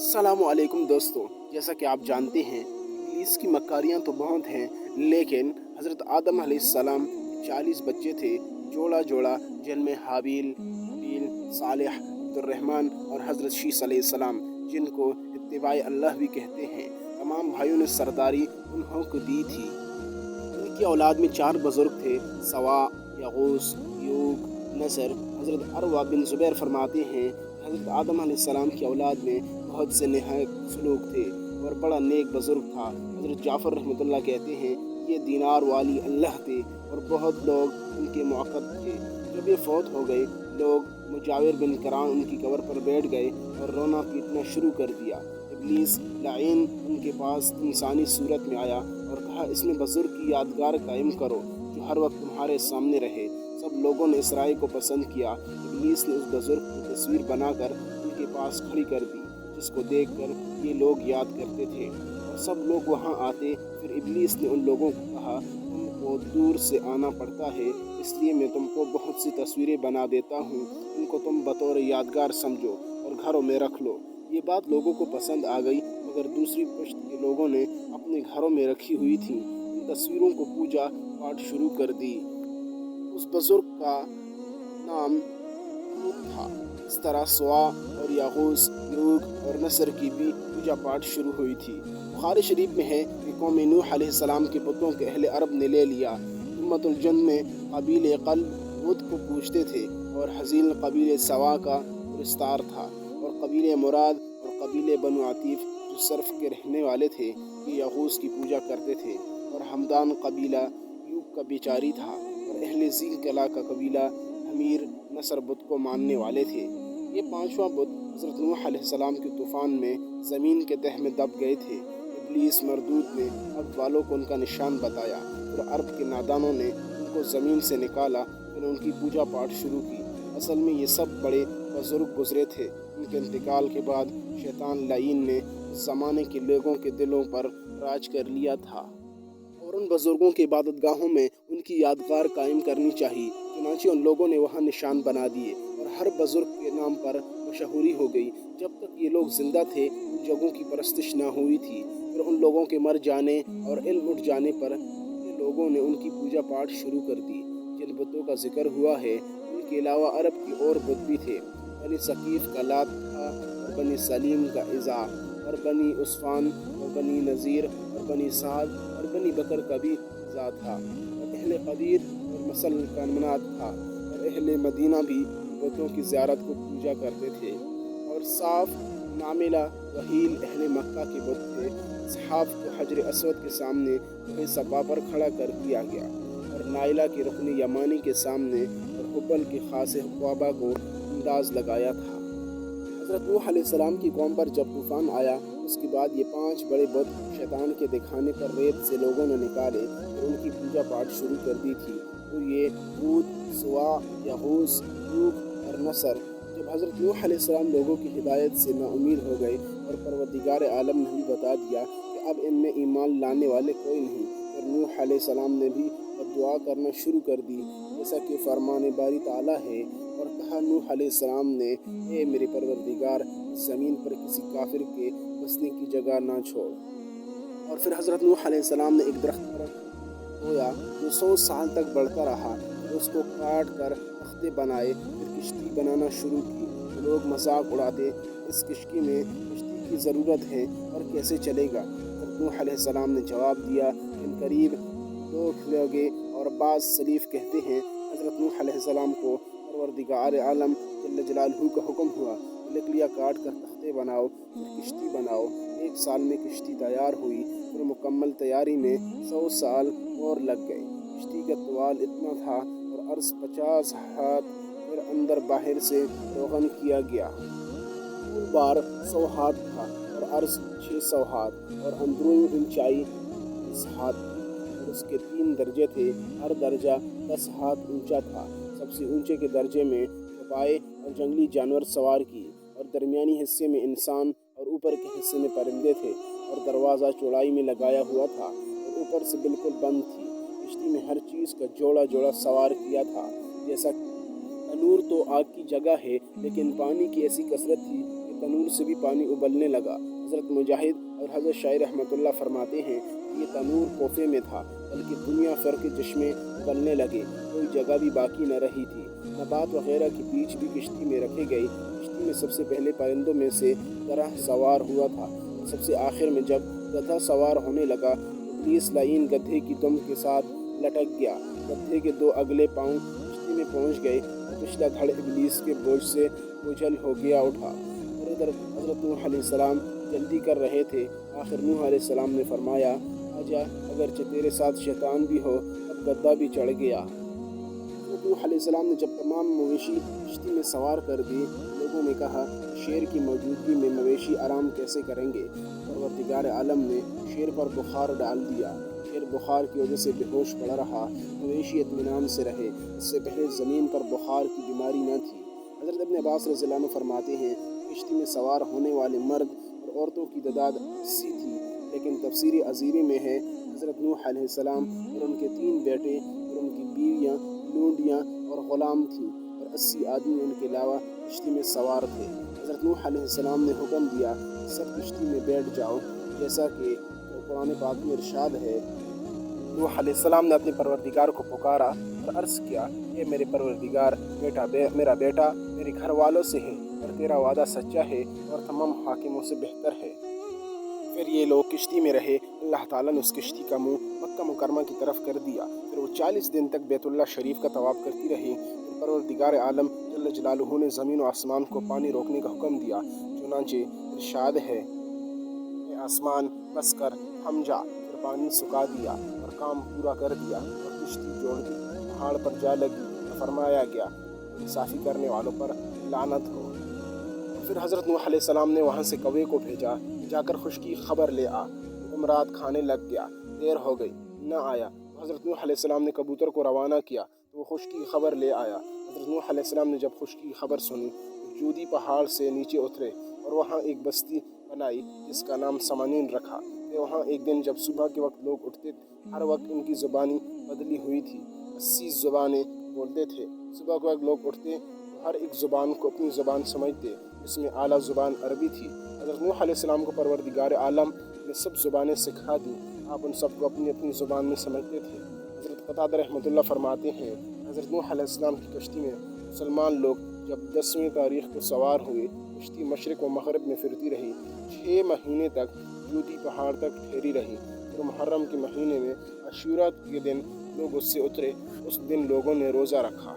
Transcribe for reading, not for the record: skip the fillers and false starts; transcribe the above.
अस्सलाम वालेकुम दोस्तों। जैसा कि आप जानते हैं इब्लीस की मकारियाँ तो बहुत हैं, लेकिन हज़रत आदम अलैहिस्सलाम के 40 बच्चे थे, जोड़ा जोड़ा, जिनमें हाबील, कबील, सालेह, अब्दुर्रहमान और हज़रत शीस अलैहिस्सलाम, जिनको इत्तिबाए अल्लाह भी कहते हैं। तमाम भाइयों ने सरदारी उन्हों को दी थी। उनकी औलाद में 4 बुज़ुर्ग थे, सवा, यगूस, यूक, नसर। हज़रत अरवा बिन ज़ुबैर फरमाते हैं हज़रत आदम अलैहिस्सलाम की औलाद में बहुत से नेहायत सलूक थे और बड़ा नेक बुज़ुर्ग था। हज़रत जाफ़र रहमतुल्लाह कहते हैं ये दीनार वाली अल्लाह थे और बहुत लोग उनके मुअक्कद थे। जब ये फौत हो गए, लोग मुजाविर बिन करान उनकी कब्र पर बैठ गए और रोना पीटना शुरू कर दिया। इब्लीस लाइन उनके पास इंसानी सूरत में आया और कहा, इसमें बुज़ुर्ग की यादगार कायम करो जो हर वक्त तुम्हारे सामने रहे। सब लोगों ने इस राय को पसंद किया। इब्लीस ने उस बुज़ुर्ग की तस्वीर बनाकर उनके पास खड़ी कर दी, जिसको देखकर ये लोग याद करते थे और सब लोग वहाँ आते। फिर इब्लीस ने उन लोगों को कहा, तुमको दूर से आना पड़ता है, इसलिए मैं तुमको बहुत सी तस्वीरें बना देता हूँ, इनको तुम बतौर यादगार समझो और घरों में रख लो। ये बात लोगों को पसंद आ गई, मगर दूसरी पुश्त के लोगों ने अपने घरों में रखी हुई थी इन तस्वीरों को पूजा पाठ शुरू कर दी। उस बुज़ुर्ग का नाम हूद था। इस तरह सुआ और यागूस, यूक और नसर की भी पूजा पाठ शुरू हुई थी। बुखारी शरीफ में है कि कौम नूह अलैहिस्सलाम के बुतों के अहले अरब ने ले लिया। उम्मतुल जन्न में कबीले क़ल्ब बुत को पूजते थे और हज़ील कबीले सवा का पुरस्तार था, और कबीले मुराद और कबीले बनु आतीफ जो सर्फ के रहने वाले थे ये यागूस की पूजा करते थे, और हमदान कबीला यूक का बेचारी था, और अहले ज़ील कला का कबीला अमीर नसर बुत को मानने वाले थे। ये पांचवा बुत हज़रत नूह अलैहिस्सलाम के तूफ़ान में ज़मीन के तह में दब गए थे। इब्लीस मरदूद ने अरब वालों को उनका निशान बताया, फिर अरब के नादानों ने उनको ज़मीन से निकाला, फिर उनकी पूजा पाठ शुरू की। असल में ये सब बड़े बुज़ुर्ग गुजरे थे। उनके इंतकाल के बाद शैतान लाइन ने उस ज़माने के लोगों के दिलों पर राज कर लिया था और उन बुज़ुर्गों की इबादत गाहों में उनकी यादगार कायम करनी चाहिए। चुनांचे उन लोगों ने वहाँ निशान बना दिए और हर बुज़ुर्ग के नाम पर मशहूरी हो गई। जब तक ये लोग जिंदा थे उन जगहों की परस्तिश ना हुई थी। फिर उन लोगों के मर जाने और इल्म उठ जाने पर ये लोगों ने उनकी पूजा पाठ शुरू कर दी। जिन बुतों का जिक्र हुआ है उनके अलावा अरब के और बुत भी थे। बनी सकीफ़ का लात था, और बनी सलीम का इज़ा, और बनी उस्फान, और बनी नज़ीर, और बनी साद, और बनी बकर का भी इज़ा था, और अहले कदीर और मसल का मनात था, और अहले मदीना भी बुतों की ज़ियारत को पूजा करते थे। और साफ, नामिला, वहील अहले मक्का के बुत थे। सहाफ़ को हजर असवद के सामने वही सब्बा पर खड़ा कर दिया गया, और नाइला के रुकन यमानी के सामने और हुब्बल के खास ख्वाबा को अंदाज लगाया था। हज़रत नूह अलैहिस्सलाम की कौम पर जब तूफ़ान आया, उसके बाद ये 5 बड़े बुत शैतान के दिखाने पर रेत से लोगों ने निकाले और उनकी पूजा पाठ शुरू कर दी थी। तो ये हूद, सुवा, यगूस, यूक और नसर। जब हज़रत नूह अलैहिस्सलाम लोगों की हिदायत से नाउमीद हो गए और परवरदिगार आलम ने भी बता दिया कि अब इनमें ईमान लाने वाले कोई नहीं, फिर नूह अलैहिस्सलाम ने भी दुआ करना शुरू कर दी, जैसा कि फरमान बारी ताला है। और कहा नूह अलैहिस्सलाम ने, ए मेरे परवरदिगार, ज़मीन पर किसी काफिर के बसने की जगह ना छोड़। और फिर हज़रत नूह अलैहिस्सलाम ने एक दरख्त पर बोया जो 100 साल तक बढ़ता रहा, फिर उसको काट कर तख्ते बनाए, फिर किश्ती बनाना शुरू की। तो लोग मजाक उड़ाते, इस किश्ती की ज़रूरत है और कैसे चलेगा। हज़रत नूह अलैहिस्सलाम ने जवाब दिया, इन करीब लोग लोगे। और बाज़ सलीफ कहते हैं हज़रत नूह अलैहिस्सलाम को परवरदिगार आलम जल्ल जलालहू का हुक्म हुआ, लकड़ियाँ काट कर तख्ते बनाओ, फिर किश्ती बनाओ। 1 साल में किश्ती तैयार हुई, फिर मुकम्मल तैयारी में 100 साल और लग गए। किश्ती का तवाल इतना था और अर्ज़ 50 हाथ, फिर अंदर बाहर से रोगन किया गया। तूल बार 100 हाथ था और अर्ज़ 600 हाथ, और अंदरूनी ऊंचाई 20 हाथ थी, और उसके 3 दर्जे थे, हर दर्जा 10 हाथ ऊंचा था। सबसे ऊंचे के दर्जे में चौपाए और जंगली जानवर सवार की, और दरमियानी हिस्से में इंसान और ऊपर के हिस्से में परिंदे थे, और दरवाज़ा चौड़ाई में लगाया हुआ था और ऊपर से बिल्कुल बंद थी। किश्ती में हर चीज़ का जोड़ा जोड़ा सवार किया था। जैसा तनूर तो आग की जगह है, लेकिन पानी की ऐसी कसरत थी कि तनूर से भी पानी उबलने लगा। हज़रत मुजाहिद और हज़रत शायर रहमतुल्लाह फरमाते हैं कि ये तनूर कोफे में था, बल्कि दुनिया भर के चश्मे उबलने लगे, कोई जगह भी बाकी न रही थी। नबात वगैरह के बीज भी किश्ती में रखे गए। किश्ती में सबसे पहले परिंदों में से गधा सवार हुआ था। सबसे आखिर में जब गधा सवार होने लगा, इब्लीस लाइन गधे की दुम के साथ लटक गया। गधे के दो अगले पाँव किश्ती में पहुंच गए और पिछला धड़ इब्लीस के बोझ से बोझल हो गया उठा। और इधर हज़रत नूह अलैहिस्सलाम जल्दी कर रहे थे। आखिर नूह अलैहिस्सलाम ने फरमाया, आजा, अगरचे तेरे साथ शैतान भी हो, अब गद्दा भी चढ़ गया। हज़रत नूह अलैहिस्सलाम ने जब तमाम मवेशी किश्ती में सवार कर दिए, लोगों ने कहा, शेर की मौजूदगी में मवेशी आराम कैसे करेंगे। परवरदिगार आलम ने शेर पर बुखार डाल दिया। शेर बुखार की वजह से बेहोश पड़ा रहा। मवेशी इत्मीनान से रहे। इससे पहले ज़मीन पर बुखार की बीमारी न थी। हज़रत इब्न अब्बास रज़ियल्लाहु अन्हु फरमाते हैं, किश्ती में सवार होने वाले मर्द और औरतों की तादाद 80 थी, लेकिन तफसीर अज़ीरी में है हज़रत नूह अलैहिस्सलाम और उनके 3 बेटे और उनकी बीवियाँ, लूंडियाँ और ग़ुलाम थीं, और 80 आदमी उनके अलावा किश्ती में सवार थे। हज़रत नूह अलैहिस्सलाम ने हुक्म दिया, सब किश्ती में बैठ जाओ, जैसा कि कुरान पाक में इरशाद है। नूह अलैहिस्सलाम ने अपने परवरदिगार को पुकारा और अर्ज़ किया, ये मेरे परवरदिगार, मेरा बेटा मेरे घर वालों से है और तेरा वादा सच्चा है और तमाम हाकिमों से बेहतर है। फिर ये लोग किश्ती में रहे। अल्लाह ताला ने उस किश्ती का मुंह मक्का मुकरमा की तरफ कर दिया। फिर वो 40 दिन तक बैतुल्लाह शरीफ का तवाफ करती रही। फिर परवरदिगार आलम जल्ल जलालुहु ने ज़मीन और आसमान को पानी रोकने का हुक्म दिया। चुनांचे इरशाद है, आसमान बस कर, थम जा। फिर पानी सुखा दिया और काम पूरा कर दिया और किश्ती जोड़ दी, पहाड़ पर जा लगी और फरमाया गया, इंसाफ़ी करने वालों पर लानत हो। फिर हज़रत नूह अलैहिस्सलाम ने वहाँ से कौवे को भेजा, जाकर खुशकी खबर ले आ। उमरात खाने लग गया, देर हो गई, न आया। तो हज़रत नूह अलैहिस्सलाम ने कबूतर को रवाना किया, तो वो खुशकी खबर ले आया। हज़रत नूह अलैहिस्सलाम ने जब खुशकी खबर सुनी, तो जूदी पहाड़ से नीचे उतरे और वहाँ एक बस्ती बनाई जिसका नाम समानीन रखा। तो वहाँ एक दिन जब सुबह के वक्त लोग उठते, हर वक्त उनकी ज़ुबानी बदली हुई थी। 80 ज़ुबानें बोलते थे। सुबह के वक्त लोग उठते तो हर एक ज़ुबान को अपनी ज़ुबान समझते, जिसमें आला ज़ुबान अरबी थी। हज़रत नूह अलैहिस्सलाम को परवरदिगार आलम ने सब ज़ुबानें सिखा दी। आप उन सब को अपनी अपनी ज़ुबान में समझते थे। हज़रत क़तादा रहमतुल्लाह फरमाते हैं, हज़रत नूह अलैहिस्सलाम की कश्ती में मुसलमान लोग जब 10वीं तारीख़ को सवार हुए, कश्ती मशरिक़ व मग़रिब में फिरती रही। 6 महीने तक जूदी पहाड़ तक ठहरी रही। फिर मुहर्रम के महीने में अशूरा के दिन लोग उससे उतरे। उस दिन लोगों ने रोज़ा रखा।